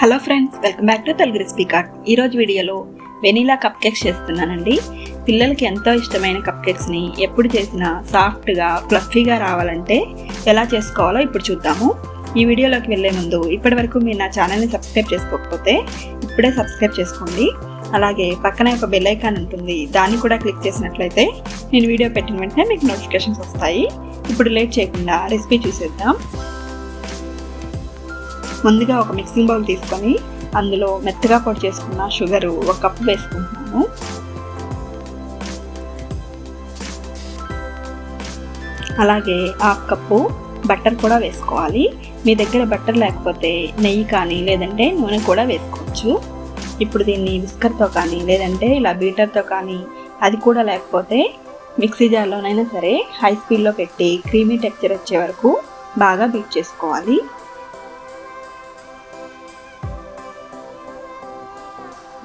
Hello friends, welcome back to Telugu recipe card. ఈరోజు వీడియోలో vanilla cup cakes చేస్తున్నానండి. పిల్లలకి ఎంతో ఇష్టమైన కప్ కేక్స్ని ఎప్పుడు చేసినా సాఫ్ట్గా ఫ్లఫీగా రావాలంటే ఎలా చేసుకోవాలో ఇప్పుడు చూద్దాము. ఈ వీడియోలోకి వెళ్ళే ముందు ఇప్పటి వరకు మీరు నా ఛానల్ని సబ్స్క్రైబ్ చేసుకోకపోతే ఇప్పుడే సబ్స్క్రైబ్ చేసుకోండి. అలాగే పక్కనే ఒక బెల్ ఐకాన్ ఉంటుంది, దాన్ని కూడా క్లిక్ చేసినట్లయితే నేను వీడియో పెట్టిన వెంటనే మీకు నోటిఫికేషన్స్ వస్తాయి. ఇప్పుడు లేట్ చేయకుండా రెసిపీ చూసేద్దాం. ముందుగా ఒక మిక్సింగ్ బౌల్ తీసుకొని అందులో మెత్తగా పొడి చేసుకున్న షుగరు 1 కప్పు వేసుకుంటున్నాను. అలాగే 1/2 కప్పు బటర్ కూడా వేసుకోవాలి. మీ దగ్గర బటర్ లేకపోతే నెయ్యి కానీ లేదంటే నూనె కూడా వేసుకోవచ్చు. ఇప్పుడు దీన్ని విస్కర్తో కానీ లేదంటే ఇలా బీటర్తో కానీ, అది కూడా లేకపోతే మిక్సీ జార్లోనైనా సరే హై స్పీడ్లో పెట్టి క్రీమీ టెక్స్చర్ వచ్చే వరకు బాగా బీట్ చేసుకోవాలి.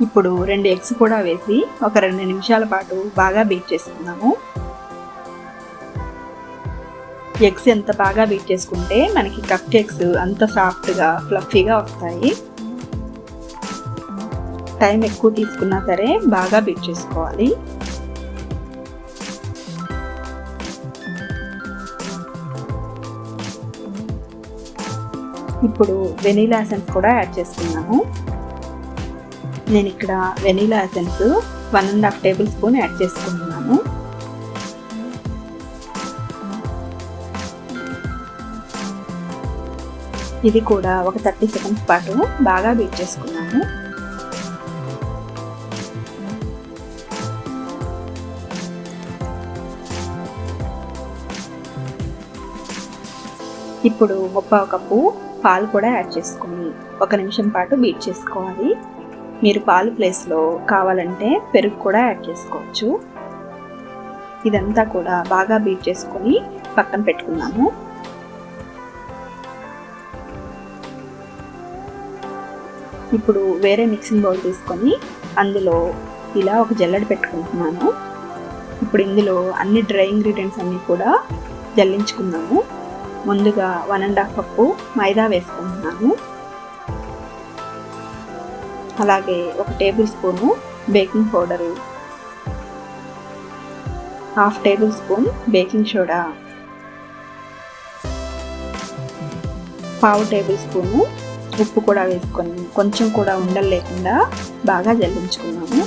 ఇప్పుడు 2 ఎగ్స్ కూడా వేసి ఒక 2 నిమిషాల పాటు బాగా బీట్ చేసుకుందాము. ఎగ్స్ ఎంత బాగా బీట్ చేసుకుంటే మనకి కప్ కేక్స్ అంత సాఫ్ట్గా ఫ్లఫీగా వస్తాయి. టైం ఎక్కువ తీసుకున్నా సరే బాగా బీట్ చేసుకోవాలి. ఇప్పుడు వెనీలా ఎసెన్స్ కూడా యాడ్ చేసుకున్నాము. నేను ఇక్కడ vanilla essence 1.5 table spoon add చేసుకుంటున్నాను. ఇది కూడా ఒక 30 సెకండ్స్ పాటు బాగా బీట్ చేసుకున్నాము. ఇప్పుడు 1/4 కప్పు పాలు కూడా యాడ్ చేసుకుని 1 నిమిషం పాటు బీట్ చేసుకోవాలి. మీరు పాలు ప్లేస్లో కావాలంటే పెరుగు కూడా యాడ్ చేసుకోవచ్చు. ఇదంతా కూడా బాగా బీట్ చేసుకొని పక్కన పెట్టుకున్నాము. ఇప్పుడు వేరే మిక్సింగ్ బౌల్ తీసుకొని అందులో ఇలా ఒక జల్లెడ పెట్టుకుంటున్నాను. ఇప్పుడు ఇందులో అన్ని డ్రై ఇంగ్రీడియంట్స్ అన్నీ కూడా జల్లించుకున్నాము. ముందుగా 1.5 కప్పు మైదా వేసుకుంటున్నాను. అలాగే 1 table spoon baking powder, 1/2 table spoon baking soda, 1/2 table spoon ఉప్పు కూడా వేసుకొని కొంచెం కూడా ఉండలు లేకుండా బాగా జల్లించుకున్నాము.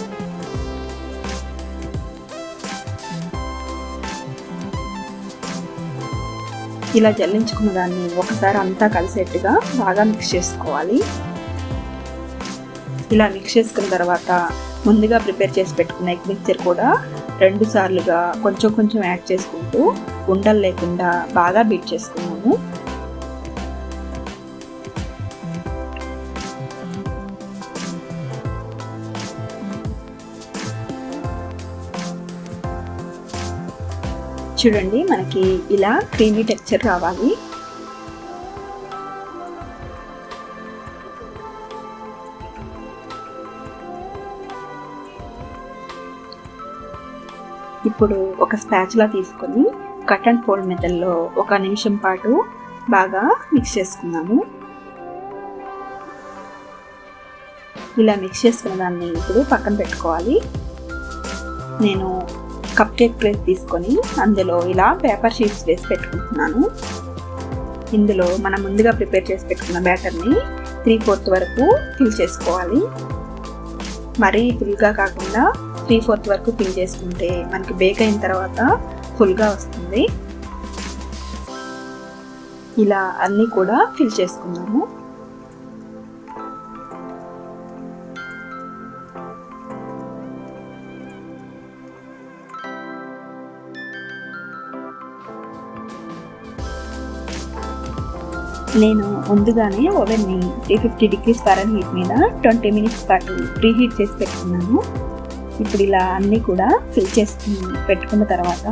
ఇలా జల్లించుకున్న దాన్ని ఒకసారి అంతా కలిసేట్టుగా బాగా మిక్స్ చేసుకోవాలి. ఇలా మిక్స్ చేసుకున్న తర్వాత ముందుగా ప్రిపేర్ చేసి పెట్టుకున్న ఎగ్ మిక్చర్ కూడా 2 సార్లుగా కొంచెం కొంచెం యాడ్ చేసుకుంటూ ఉండలు లేకుండా బాగా బీట్ చేసుకున్నాము. చూడండి, మనకి ఇలా క్రీమీ టెక్స్చర్ రావాలి. ఇప్పుడు ఒక స్పాచులా తీసుకొని కట్ అండ్ ఫోల్డ్ మెథడ్లో 1 నిమిషం పాటు బాగా మిక్స్ చేసుకున్నాము. ఇలా మిక్స్ చేసుకున్న దాన్ని ఇప్పుడు పక్కన పెట్టుకోవాలి. నేను కప్ కేక్ ట్రేస్ తీసుకొని అందులో ఇలా పేపర్ షీట్స్ వేసి పెట్టుకుంటున్నాను. ఇందులో మనం ముందుగా ప్రిపేర్ చేసి పెట్టుకున్న బ్యాటర్ని 3/4 వరకు ఫిల్ చేసుకోవాలి. మరీ ఫుల్గా కాకుండా 3/4 వరకు ఫిల్ చేసుకుంటే మనకి బేక్ అయిన తర్వాత ఫుల్గా వస్తుంది. ఇలా అన్నీ కూడా ఫిల్ చేసుకున్నాము. నేను ముందుగానే ఓవెన్ని 350 degrees ఫారెన్హీట్ మీద 20 మినిట్స్ పాటు ప్రీహీట్ చేసి పెట్టుకున్నాను. ఇప్పుడు ఇలా అన్నీ కూడా ఫిల్ చేసుకుని పెట్టుకున్న తర్వాత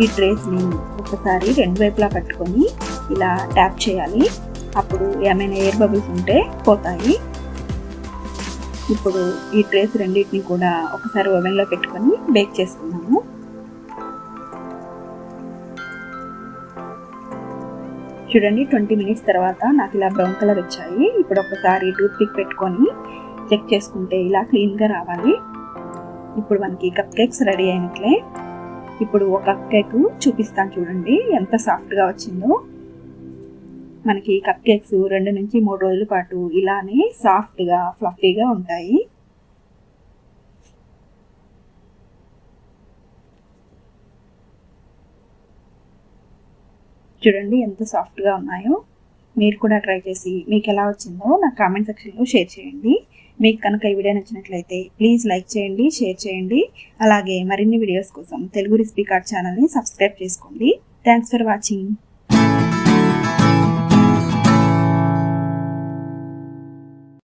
ఈ ట్రేస్ని ఒకసారి 2 వైపులా పట్టుకొని ఇలా ట్యాప్ చేయాలి. అప్పుడు ఏమైనా ఎయిర్ బబుల్స్ ఉంటే పోతాయి. ఇప్పుడు ఈ ట్రేస్ రెండింటిని కూడా ఒకసారి ఓవెన్లో పెట్టుకొని బేక్ చేసుకున్నాము. చూడండి 20 మినిట్స్ తర్వాత నాకు ఇలా బ్రౌన్ కలర్ వచ్చాయి. ఇప్పుడు ఒకసారి టూత్ పిక్ పెట్టుకొని చెక్ చేసుకుంటే ఇలా క్లీన్గా రావాలి. ఇప్పుడు మనకి కప్ కేక్స్ రెడీ అయినట్లే. ఇప్పుడు ఒక కప్ కేక్ చూపిస్తాను చూడండి ఎంత సాఫ్ట్గా వచ్చిందో. మనకి కప్ కేక్స్ 2 నుంచి 3 రోజుల పాటు ఇలానే సాఫ్ట్గా ఫ్లఫీగా ఉంటాయి. చూడండి ఎంత సాఫ్ట్గా ఉన్నాయో. మీరు కూడా ట్రై చేసి మీకు ఎలా వచ్చిందో నాకు కామెంట్ సెక్షన్లో షేర్ చేయండి. మీకు కనుక ఈ వీడియో నచ్చినట్లయితే ప్లీజ్ లైక్ చేయండి, షేర్ చేయండి. అలాగే మరిన్ని వీడియోస్ కోసం తెలుగు రెసిపీ కార్డ్ ఛానల్ని సబ్స్క్రైబ్ చేసుకోండి. Thanks for watching.